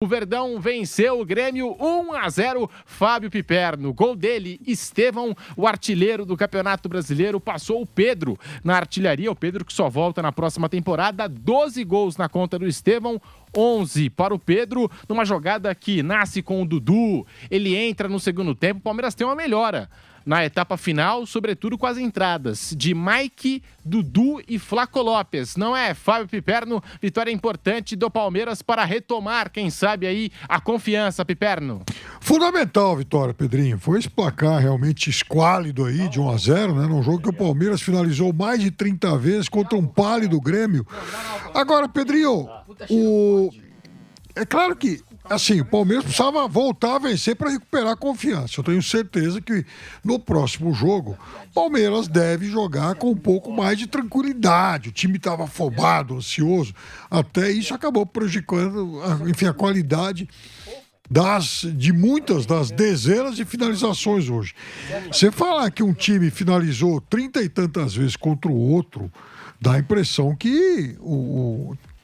O Verdão venceu o Grêmio 1-0, Fábio Piperno. Gol dele, Estevão, o artilheiro do Campeonato Brasileiro, passou o Pedro na artilharia. O Pedro que só volta na próxima temporada. 12 gols na conta do Estevão, 11 para o Pedro, numa jogada que nasce com o Dudu. Ele entra no segundo tempo, o Palmeiras tem uma melhora na etapa final, sobretudo com as entradas de Mike, Dudu e Flaco Lopes. Não é, Fábio Piperno? Vitória importante do Palmeiras para retomar, quem sabe aí, a confiança, Piperno. Fundamental a vitória, Pedrinho. Foi esse placar realmente esquálido aí, de 1-0, né? Num jogo que o Palmeiras finalizou mais de 30 vezes contra um pálido Grêmio. Agora, Pedrinho, é claro que assim, o Palmeiras precisava voltar a vencer para recuperar a confiança. Eu tenho certeza que no próximo jogo, o Palmeiras deve jogar com um pouco mais de tranquilidade. O time estava afobado, ansioso. Até isso acabou prejudicando, enfim, a qualidade de muitas das dezenas de finalizações hoje. Você falar que um time finalizou 30 e tantas vezes contra o outro, dá a impressão que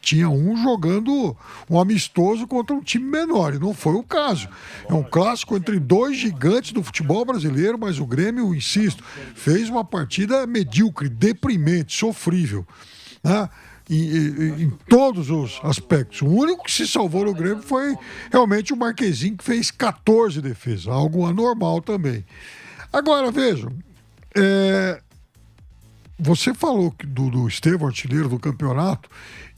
tinha um jogando um amistoso contra um time menor, e não foi o caso. É um clássico entre dois gigantes do futebol brasileiro, mas o Grêmio, insisto, fez uma partida medíocre, deprimente, sofrível, né? Em todos os aspectos. O único que se salvou no Grêmio foi realmente o Marquezinho, que fez 14 defesas, algo anormal também. Agora, vejam, você falou do Estevão, artilheiro do campeonato,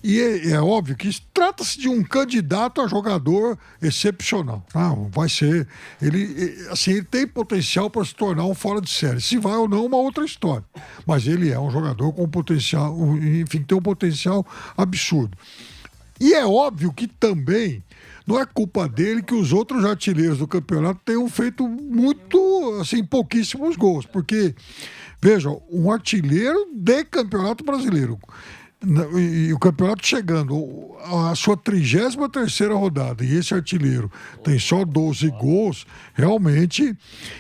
e é óbvio que trata-se de um candidato a jogador excepcional. Vai ser. Ele tem potencial para se tornar um fora de série. Se vai ou não, uma outra história. Mas ele é um jogador com potencial, enfim, tem um potencial absurdo. E é óbvio que também não é culpa dele que os outros artilheiros do campeonato tenham feito muito, assim, pouquíssimos gols. Porque, veja, um artilheiro de campeonato brasileiro. E o campeonato chegando à sua 33ª rodada, e esse artilheiro tem só 12 gols, realmente.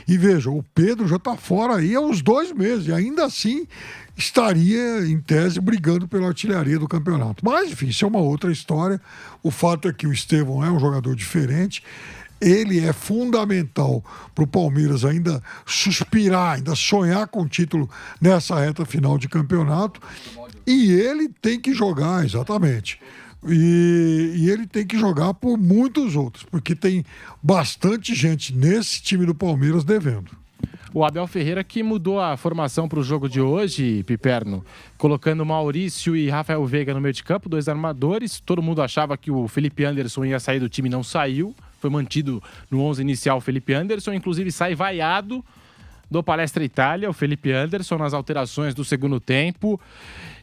E veja, o Pedro já está fora aí há uns 2 meses, e ainda assim estaria, em tese, brigando pela artilharia do campeonato. Mas, enfim, isso é uma outra história. O fato é que o Estevão é um jogador diferente. Ele é fundamental para o Palmeiras ainda suspirar, ainda sonhar com o título nessa reta final de campeonato. E ele tem que jogar, exatamente. E ele tem que jogar por muitos outros, porque tem bastante gente nesse time do Palmeiras devendo. O Abel Ferreira que mudou a formação para o jogo de hoje, Piperno, colocando Maurício e Rafael Veiga no meio de campo, 2 armadores. Todo mundo achava que o Felipe Anderson ia sair do time, não saiu. Foi mantido no 11 inicial o Felipe Anderson, inclusive sai vaiado do Palestra Itália, o Felipe Anderson, nas alterações do segundo tempo.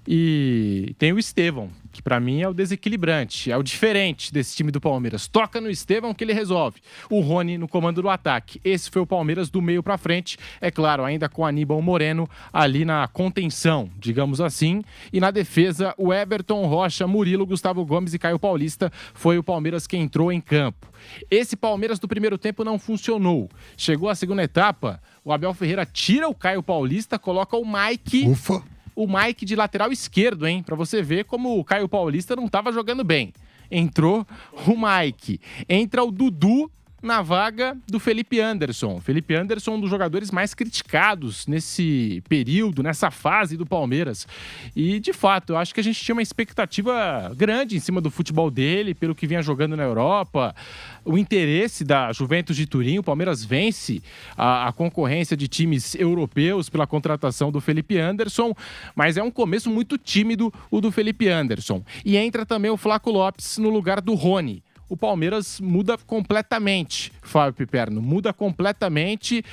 E tem o Estevão, que para mim é o desequilibrante, é o diferente desse time do Palmeiras. Toca no Estevão que ele resolve. O Rony no comando do ataque. Esse foi o Palmeiras do meio para frente, é claro, ainda com Aníbal Moreno ali na contenção, digamos assim. E na defesa, o Everton, Rocha, Murilo, Gustavo Gomes e Caio Paulista. Foi o Palmeiras que entrou em campo. Esse Palmeiras do primeiro tempo não funcionou. Chegou a segunda etapa, o Abel Ferreira tira o Caio Paulista, coloca o Mike. Ufa! O Mike de lateral esquerdo, hein? Pra você ver como o Caio Paulista não tava jogando bem. Entrou o Mike. Entra o Dudu na vaga do Felipe Anderson. Felipe Anderson, um dos jogadores mais criticados nesse período, nessa fase do Palmeiras. E, de fato, eu acho que a gente tinha uma expectativa grande em cima do futebol dele, pelo que vinha jogando na Europa. O interesse da Juventus de Turim, o Palmeiras vence a concorrência de times europeus pela contratação do Felipe Anderson, mas é um começo muito tímido o do Felipe Anderson. E entra também o Flaco Lopes no lugar do Rony. O Palmeiras muda completamente, Fábio Piperno, muda completamente.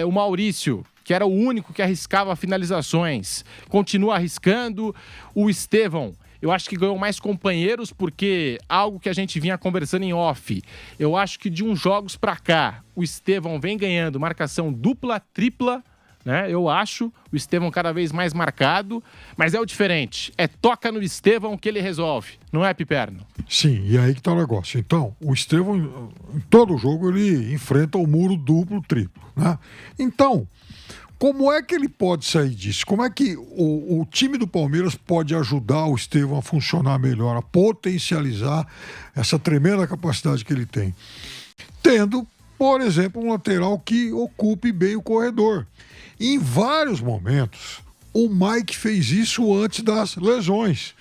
O Maurício, que era o único que arriscava finalizações, continua arriscando. O Estevão, eu acho que ganhou mais companheiros, porque algo que a gente vinha conversando em off, eu acho que de uns jogos pra cá, o Estevão vem ganhando marcação dupla, tripla, né? Eu acho o Estevão cada vez mais marcado, mas é o diferente. É toca no Estevão que ele resolve, não é, Piperno? Sim, e aí que tá o negócio. Então, o Estevão, em todo jogo, ele enfrenta o muro duplo, triplo, né? Então, Como é que ele pode sair disso? Como é que o time do Palmeiras pode ajudar o Estevão a funcionar melhor, a potencializar essa tremenda capacidade que ele tem? Tendo, por exemplo, um lateral que ocupe bem o corredor. Em vários momentos, o Mike fez isso antes das lesões.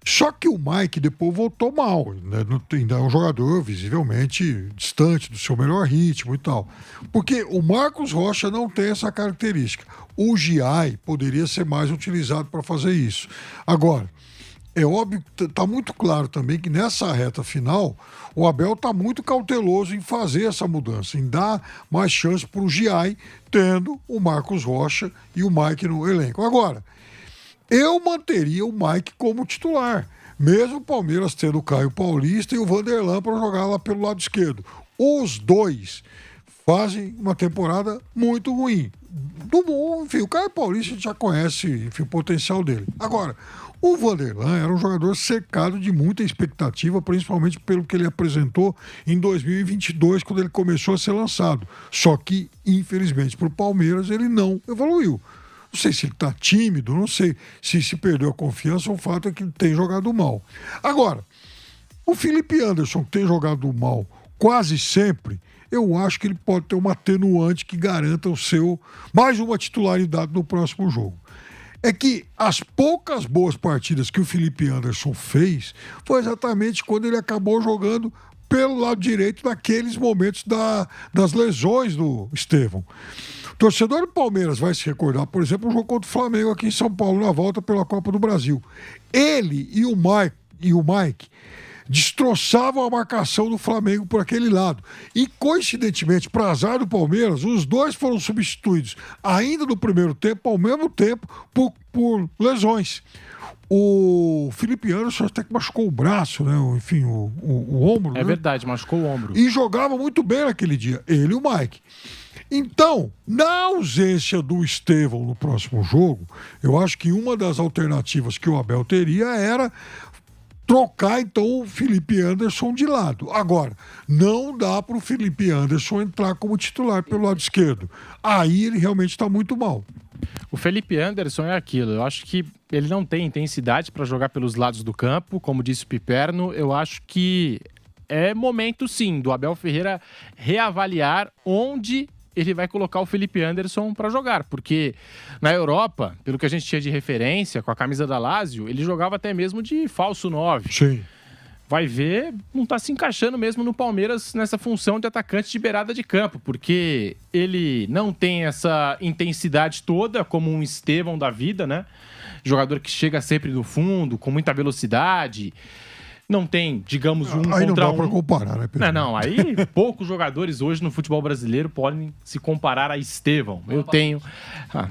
Só que o Mike depois voltou mal, né? Ainda é um jogador visivelmente distante do seu melhor ritmo e tal. Porque o Marcos Rocha não tem essa característica. O Giai poderia ser mais utilizado para fazer isso. Agora, é óbvio que está muito claro também que nessa reta final o Abel está muito cauteloso em fazer essa mudança, em dar mais chance para o Giai, tendo o Marcos Rocha e o Mike no elenco. Agora, eu manteria o Mike como titular, mesmo o Palmeiras tendo o Caio Paulista e o Vanderlan para jogar lá pelo lado esquerdo. Os dois fazem uma temporada muito ruim. Enfim, o Caio Paulista a gente já conhece, enfim, o potencial dele. Agora, o Vanderlan era um jogador cercado de muita expectativa, principalmente pelo que ele apresentou em 2022, quando ele começou a ser lançado. Só que, infelizmente, para o Palmeiras, ele não evoluiu. Não sei se ele está tímido, não sei se perdeu a confiança, o fato é que ele tem jogado mal. Agora, o Felipe Anderson, que tem jogado mal quase sempre, eu acho que ele pode ter uma atenuante que garanta mais uma titularidade no próximo jogo. É que as poucas boas partidas que o Felipe Anderson fez foi exatamente quando ele acabou jogando pelo lado direito naqueles momentos das lesões do Estevão. O torcedor do Palmeiras vai se recordar, por exemplo, um jogo contra o Flamengo aqui em São Paulo, na volta pela Copa do Brasil. Ele e o Mike destroçavam a marcação do Flamengo por aquele lado. E, coincidentemente, para azar do Palmeiras, os dois foram substituídos ainda no primeiro tempo, ao mesmo tempo, por lesões. O Felipe Anderson até que machucou o braço, né? Enfim, o ombro. É verdade, machucou o ombro. E jogava muito bem naquele dia, ele e o Mike. Então, na ausência do Estevão no próximo jogo, eu acho que uma das alternativas que o Abel teria era trocar, então, o Felipe Anderson de lado. Agora, não dá para o Felipe Anderson entrar como titular pelo lado esquerdo. Aí ele realmente está muito mal. O Felipe Anderson é aquilo. Eu acho que ele não tem intensidade para jogar pelos lados do campo, como disse o Piperno. Eu acho que é momento, sim, do Abel Ferreira reavaliar onde ele vai colocar o Felipe Anderson para jogar, porque na Europa, pelo que a gente tinha de referência, com a camisa da Lazio, ele jogava até mesmo de falso 9. Sim. Vai ver, não tá se encaixando mesmo no Palmeiras nessa função de atacante de beirada de campo, porque ele não tem essa intensidade toda como um Estevão da vida, né? Jogador que chega sempre do fundo, com muita velocidade. Não tem, digamos, um aí contra não dá um. para comparar, né, Pedro? Não, aí poucos jogadores hoje no futebol brasileiro podem se comparar a Estevão. Eu tenho...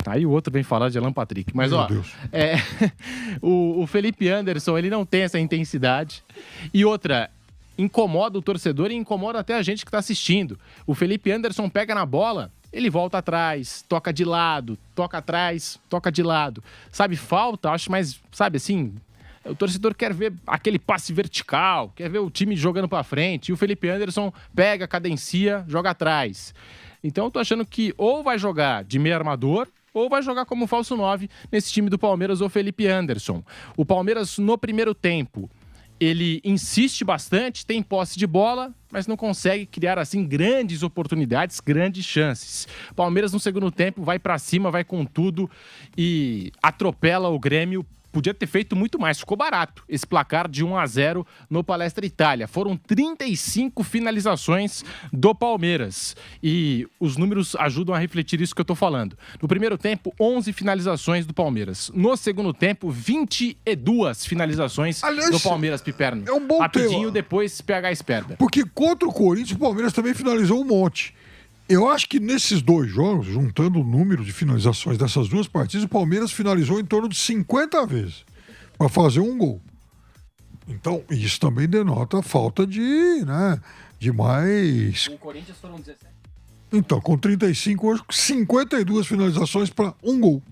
aí o outro vem falar de Alan Patrick. Mas, Meu ó, Deus. o Felipe Anderson, ele não tem essa intensidade. E outra, incomoda o torcedor e incomoda até a gente que tá assistindo. O Felipe Anderson pega na bola, ele volta atrás, toca de lado, toca atrás, toca de lado. Sabe, falta, acho mais, sabe assim... O torcedor quer ver aquele passe vertical, quer ver o time jogando pra frente. E o Felipe Anderson pega, cadencia, joga atrás. Então eu tô achando que ou vai jogar de meio armador ou vai jogar como falso 9 nesse time do Palmeiras, o Felipe Anderson. O Palmeiras, no primeiro tempo, ele insiste bastante, tem posse de bola, mas não consegue criar, assim, grandes oportunidades, grandes chances. Palmeiras, no segundo tempo, vai pra cima, vai com tudo e atropela o Grêmio. Podia ter feito muito mais, ficou barato esse placar de 1-0 no Palestra Itália. Foram 35 finalizações do Palmeiras e os números ajudam a refletir isso que eu tô falando. No primeiro tempo, 11 finalizações do Palmeiras. No segundo tempo, 22 finalizações do Palmeiras, Piperno. É um bom Rapidinho, tema. depois PH esperta. Porque contra o Corinthians, o Palmeiras também finalizou um monte. Eu acho que nesses dois jogos, juntando o número de finalizações dessas duas partidas, o Palmeiras finalizou em torno de 50 vezes para fazer um gol. Então, isso também denota a falta de mais... O Corinthians foram 17. Então, com 35 hoje, 52 finalizações para um gol.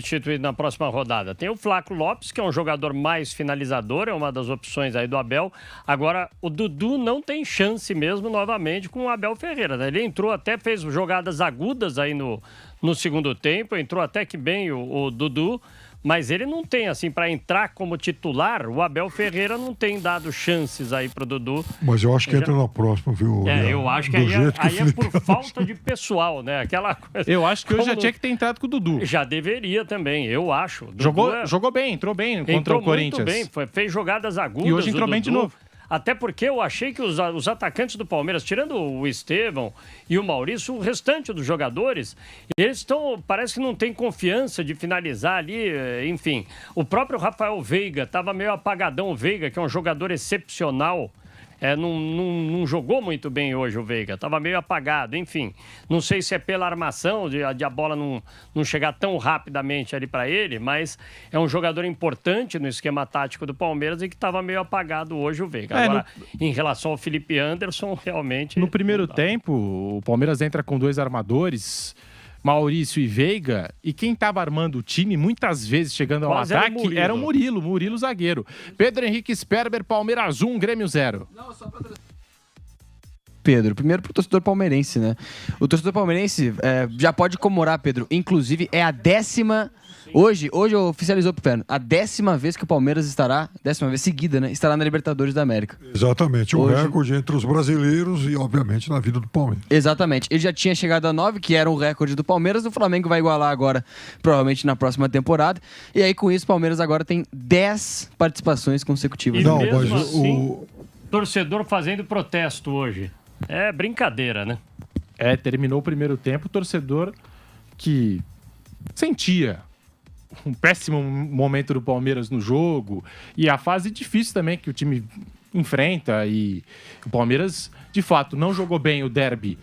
substituído na próxima rodada? Tem o Flaco Lopes, que é um jogador mais finalizador, é uma das opções aí do Abel. Agora, o Dudu não tem chance mesmo novamente com o Abel Ferreira, né? Ele entrou até, fez jogadas agudas aí no segundo tempo, entrou até que bem o Dudu, mas ele não tem, assim, para entrar como titular, o Abel Ferreira não tem dado chances aí pro Dudu. Mas eu acho que entra na próxima, viu? Eu acho que aí é por falta de pessoal, né? Aquela coisa. Eu acho que hoje já tinha que ter entrado com o Dudu. Já deveria também, eu acho. Jogou bem, entrou bem contra o Corinthians. Muito bem, fez jogadas agudas. E hoje entrou bem de novo. Até porque eu achei que os atacantes do Palmeiras, tirando o Estevão e o Maurício, o restante dos jogadores, eles parece que não tem confiança de finalizar ali, enfim. O próprio Rafael Veiga estava meio apagadão, o Veiga, que é um jogador excepcional. Não jogou muito bem hoje o Veiga, estava meio apagado, enfim. Não sei se é pela armação, de a bola não chegar tão rapidamente ali para ele, mas é um jogador importante no esquema tático do Palmeiras e que estava meio apagado hoje o Veiga. Agora, em relação ao Felipe Anderson, realmente... No primeiro tempo, o Palmeiras entra com 2 armadores... Maurício e Veiga, e quem estava armando o time, muitas vezes chegando ao ataque, era o Murilo zagueiro. Pedro Henrique Sperber, Palmeiras 1, Grêmio 0. Pedro, primeiro pro torcedor palmeirense, né? O torcedor palmeirense já pode comemorar, Pedro. Inclusive, é a 10ª... Hoje oficializou pro Perno. A 10ª vez que o Palmeiras estará, 10ª vez seguida, né? Estará na Libertadores da América. Exatamente. Um recorde entre os brasileiros e, obviamente, na vida do Palmeiras. Exatamente. Ele já tinha chegado a 9, que era um recorde do Palmeiras. O Flamengo vai igualar agora, provavelmente na próxima temporada. E aí, com isso, o Palmeiras agora tem 10 participações consecutivas. E não, mesmo mas assim, torcedor fazendo protesto hoje. É brincadeira, né? Terminou o primeiro tempo, o torcedor que sentia um péssimo momento do Palmeiras no jogo e a fase difícil também que o time enfrenta, e o Palmeiras, de fato, não jogou bem o derby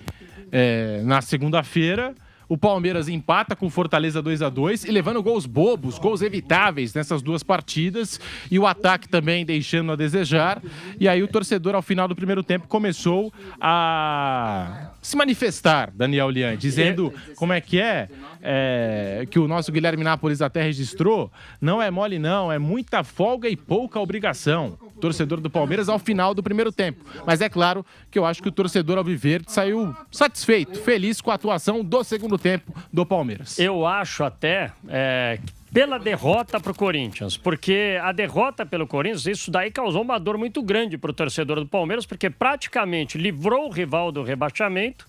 na segunda-feira. O Palmeiras empata com o Fortaleza 2-2 e levando gols bobos, gols evitáveis nessas duas partidas, e o ataque também deixando a desejar. E aí o torcedor, ao final do primeiro tempo, começou a se manifestar, Daniel Lian, dizendo como é que o nosso Guilherme Nápoles até registrou: não é mole não, é muita folga e pouca obrigação. Torcedor do Palmeiras ao final do primeiro tempo. Mas é claro que eu acho que o torcedor alviverde saiu satisfeito, feliz com a atuação do segundo tempo do Palmeiras. Eu acho até pela derrota para o Corinthians, porque a derrota pelo Corinthians, isso daí causou uma dor muito grande para o torcedor do Palmeiras, porque praticamente livrou o rival do rebaixamento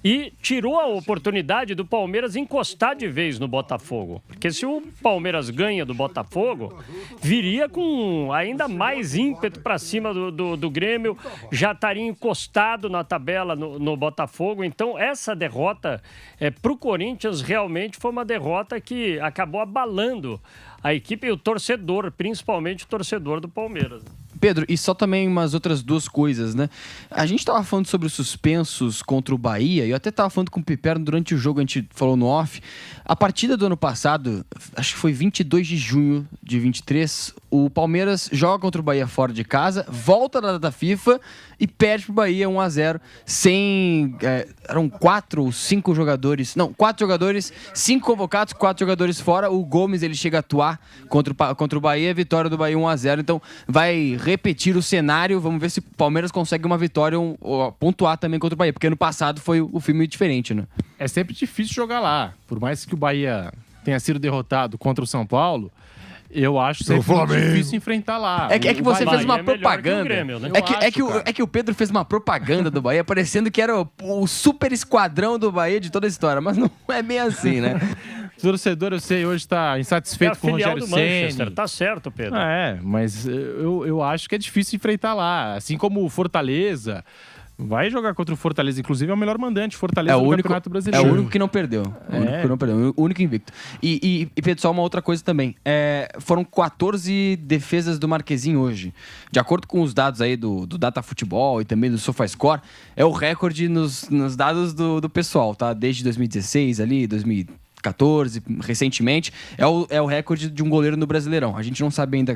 e tirou a oportunidade do Palmeiras encostar de vez no Botafogo. Porque se o Palmeiras ganha do Botafogo, viria com ainda mais ímpeto para cima do Grêmio, já estaria encostado na tabela no Botafogo. Então, essa derrota para o Corinthians realmente foi uma derrota que acabou abalando a equipe e o torcedor, principalmente o torcedor do Palmeiras. Pedro, e só também umas outras duas coisas, né? A gente estava falando sobre os suspensos contra o Bahia, e eu até estava falando com o Piperno durante o jogo, a gente falou no off. A partida do ano passado, acho que foi 22 de junho de 23, o Palmeiras joga contra o Bahia fora de casa, volta da data FIFA e perde pro Bahia 1-0, sem... eram 4 ou 5 jogadores... Não, 4 jogadores, 5 convocados, 4 jogadores fora. O Gomes, ele chega a atuar contra o Bahia, vitória do Bahia 1-0. Então, vai repetir o cenário. Vamos ver se o Palmeiras consegue uma vitória ou pontuar também contra o Bahia, porque ano passado foi o filme diferente, né? É sempre difícil jogar lá. Por mais que o Bahia tenha sido derrotado contra o São Paulo, eu acho sempre muito difícil enfrentar lá. É que você fez uma é propaganda. Grêmio, né? É que o Pedro fez uma propaganda do Bahia, parecendo que era o super esquadrão do Bahia de toda a história, mas não é bem assim, né? O torcedor, eu sei, hoje está insatisfeito com o Rogério Ceni. Tá certo, Pedro. Mas eu acho que é difícil enfrentar lá. Assim como o Fortaleza vai jogar contra o Fortaleza, inclusive é o melhor mandante, Fortaleza do Campeonato Brasileiro. É o único que não perdeu. O único invicto. E Pedro, só uma outra coisa também. Foram 14 defesas do Marquezinho hoje. De acordo com os dados aí do Data Futebol e também do SofaScore, é o recorde nos dados do pessoal, tá? Desde 2016 ali, 2014, 14, recentemente, é o recorde de um goleiro no Brasileirão. A gente não sabe ainda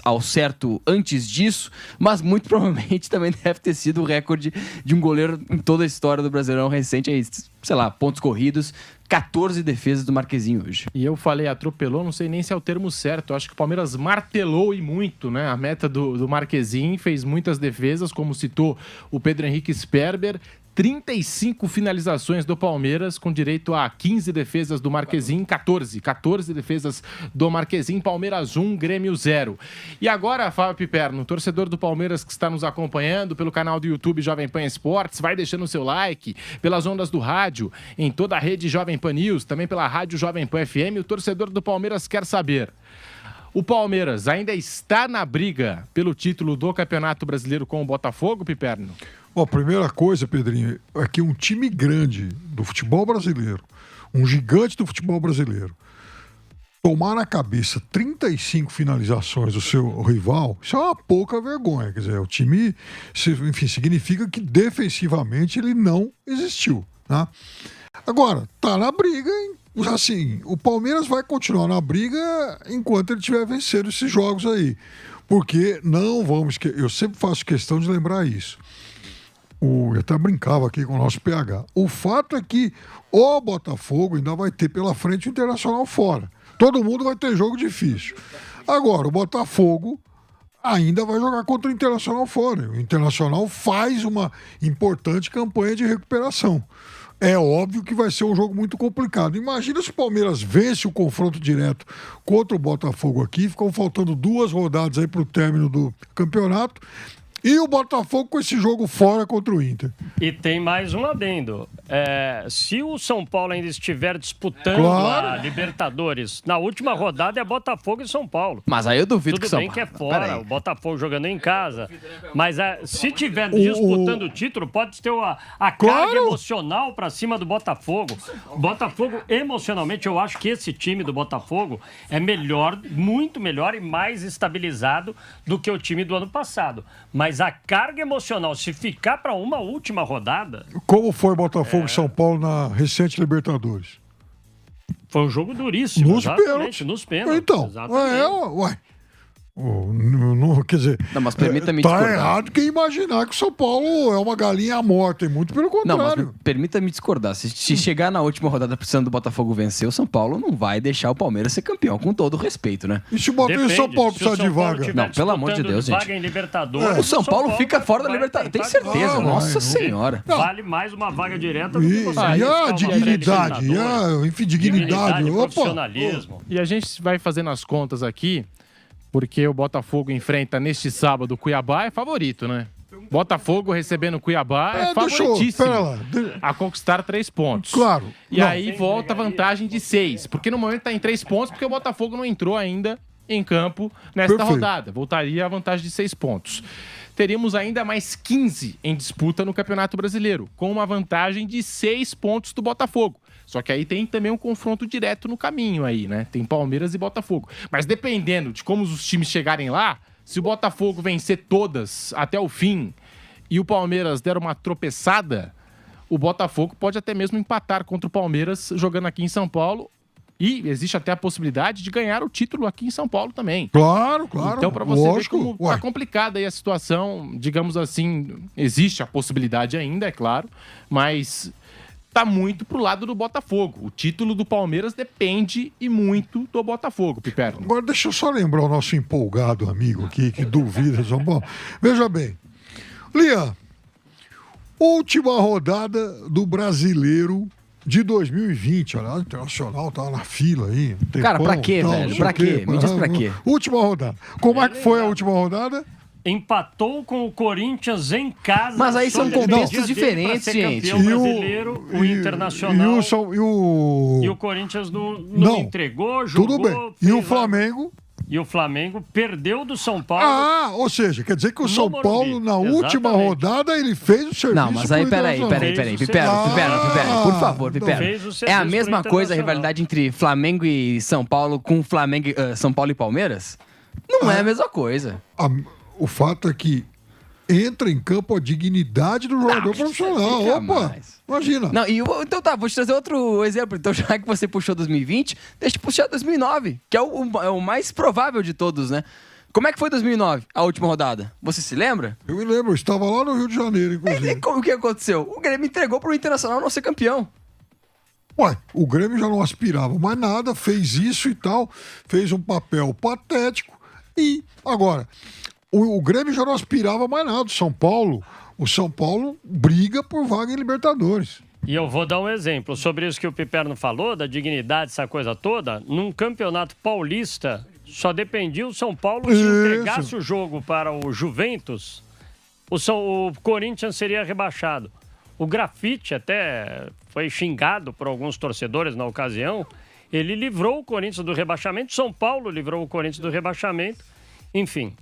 ao certo antes disso, mas muito provavelmente também deve ter sido o recorde de um goleiro em toda a história do Brasileirão recente, aí, sei lá, pontos corridos, 14 defesas do Marquezinho hoje. E eu falei atropelou, não sei nem se é o termo certo. Eu acho que o Palmeiras martelou e muito, né? A meta do Marquezinho, fez muitas defesas, como citou o Pedro Henrique Sperber. 35 finalizações do Palmeiras, com direito a 15 defesas do Marquezinho, 14 defesas do Marquezinho, Palmeiras 1, Grêmio 0. E agora, Fábio Piperno, torcedor do Palmeiras que está nos acompanhando pelo canal do YouTube Jovem Pan Esportes, vai deixando o seu like, pelas ondas do rádio, em toda a rede Jovem Pan News, também pela rádio Jovem Pan FM, o torcedor do Palmeiras quer saber: o Palmeiras ainda está na briga pelo título do Campeonato Brasileiro com o Botafogo, Piperno? Ó, primeira coisa, Pedrinho, é que um time grande do futebol brasileiro, um gigante do futebol brasileiro, tomar na cabeça 35 finalizações do seu rival, isso é uma pouca vergonha. Quer dizer, o time, enfim, significa que defensivamente ele não existiu, né? Agora, tá na briga, hein? Assim, o Palmeiras vai continuar na briga enquanto ele estiver vencendo esses jogos aí. Porque não vamos... Eu sempre faço questão de lembrar isso. Eu até brincava aqui com o nosso PH. O fato é que o Botafogo ainda vai ter pela frente o Internacional fora. Todo mundo vai ter jogo difícil. Agora, o Botafogo ainda vai jogar contra o Internacional fora. O Internacional faz uma importante campanha de recuperação. É óbvio que vai ser um jogo muito complicado. Imagina se o Palmeiras vence o confronto direto contra o Botafogo aqui. Ficam faltando 2 rodadas aí para o término do campeonato. E o Botafogo com esse jogo fora contra o Inter. E tem mais um adendo. Se o São Paulo ainda estiver disputando a Libertadores, na última rodada é Botafogo e São Paulo. Mas aí eu duvido que Tudo São bem Paulo... que é fora, o Botafogo jogando em casa. Mas se tiver disputando o título, pode ter a carga emocional pra cima do Botafogo. O Botafogo, emocionalmente, eu acho que esse time do Botafogo é melhor, muito melhor e mais estabilizado do que o time do ano passado. Mas a carga emocional, se ficar para uma última rodada... Como foi Botafogo e São Paulo na recente Libertadores? Foi um jogo duríssimo. Nos pênaltis. Nos pênaltis. Então, ué. Quer dizer, não, mas permita-me tá discordar. errado quem imaginar que o São Paulo é uma galinha morta, e muito pelo contrário. Não, mas permita-me discordar. Se chegar na última rodada precisando do Botafogo vencer, o São Paulo não vai deixar o Palmeiras ser campeão, com todo o respeito, né? E se o São Paulo precisar de vaga? Não, pelo amor de Deus, gente. Vaga em Libertadores, o São Paulo fica fora da Libertadores, tem certeza. Nossa Senhora. Vale mais uma vaga direta do que você. E a dignidade, dignidade, profissionalismo. E a gente vai fazendo as contas aqui, porque o Botafogo enfrenta neste sábado o Cuiabá, é favorito, né? Botafogo recebendo o Cuiabá é favoritíssimo a conquistar 3 pontos. Claro. E aí volta a vantagem de 6, porque no momento está em 3 pontos, porque o Botafogo não entrou ainda em campo nesta rodada. Voltaria a vantagem de 6 pontos. Teríamos ainda mais 15 em disputa no Campeonato Brasileiro, com uma vantagem de 6 pontos do Botafogo. Só que aí tem também um confronto direto no caminho aí, né? Tem Palmeiras e Botafogo. Mas dependendo de como os times chegarem lá, se o Botafogo vencer todas até o fim e o Palmeiras der uma tropeçada, o Botafogo pode até mesmo empatar contra o Palmeiras jogando aqui em São Paulo. E existe até a possibilidade de ganhar o título aqui em São Paulo também. Claro. Então, para você ver como tá complicada aí a situação, digamos assim, existe a possibilidade ainda, é claro, mas tá muito pro lado do Botafogo. O título do Palmeiras depende e muito do Botafogo, Piperno. Agora deixa eu só lembrar o nosso empolgado amigo aqui, que duvida São Paulo. Veja bem, Lian, última rodada do Brasileiro de 2020, olha, o Internacional tava na fila aí. Cara, pra quê, velho? Pra quê? Me diz pra quê. Última rodada. Como é que foi a última rodada? Empatou com o Corinthians em casa. Mas aí são contextos diferentes, gente. O brasileiro, o Internacional e o Corinthians não entregou, jogou. Tudo bem. E o Flamengo? E o Flamengo perdeu do São Paulo. Ou seja, quer dizer que o São Paulo, na última rodada, ele fez o serviço. Não, mas aí, peraí. Pipera, por favor, Pipera. É a mesma coisa a rivalidade entre Flamengo e São Paulo com São Paulo e Palmeiras? Não é a mesma coisa. O fato é que entra em campo a dignidade do jogador profissional. Opa, imagina. Não, então tá, vou te trazer outro exemplo. Então, já que você puxou 2020, deixa eu puxar 2009, que é o mais provável de todos, né? Como é que foi 2009, a última rodada? Você se lembra? Eu me lembro, eu estava lá no Rio de Janeiro, inclusive. O que aconteceu? O Grêmio entregou pro Internacional não ser campeão. Ué, o Grêmio já não aspirava mais nada, fez isso e tal, fez um papel patético. E, agora, o Grêmio já não aspirava mais nada. O São Paulo briga por vaga em Libertadores. E eu vou dar um exemplo sobre isso que o Piperno falou, da dignidade, essa coisa toda. Num campeonato paulista, só dependia o São Paulo se entregasse o jogo para o Juventus, o Corinthians seria rebaixado. O Grafite até foi xingado por alguns torcedores na ocasião. Ele livrou o Corinthians do rebaixamento, São Paulo livrou o Corinthians do rebaixamento. Enfim,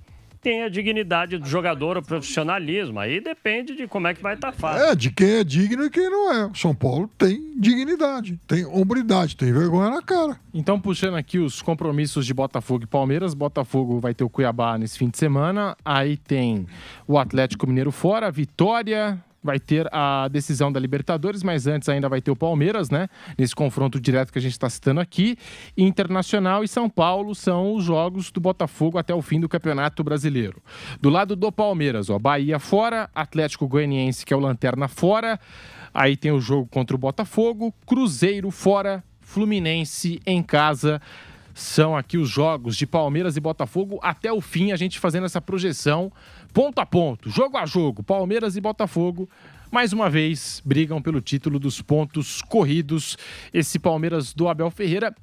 tem a dignidade do jogador, o profissionalismo. Aí depende de como é que vai estar fácil. De quem é digno e quem não é. O São Paulo tem dignidade, tem hombridade, tem vergonha na cara. Então, puxando aqui os compromissos de Botafogo e Palmeiras, Botafogo vai ter o Cuiabá nesse fim de semana. Aí tem o Atlético Mineiro fora, Vitória... Vai ter a decisão da Libertadores, mas antes ainda vai ter o Palmeiras, né? Nesse confronto direto que a gente está citando aqui. Internacional e São Paulo são os jogos do Botafogo até o fim do Campeonato Brasileiro. Do lado do Palmeiras, Bahia fora, Atlético Goianiense, que é o Lanterna, fora. Aí tem o jogo contra o Botafogo, Cruzeiro fora, Fluminense em casa. São aqui os jogos de Palmeiras e Botafogo até o fim, a gente fazendo essa projeção ponto a ponto, jogo a jogo. Palmeiras e Botafogo, mais uma vez, brigam pelo título dos pontos corridos. Esse Palmeiras do Abel Ferreira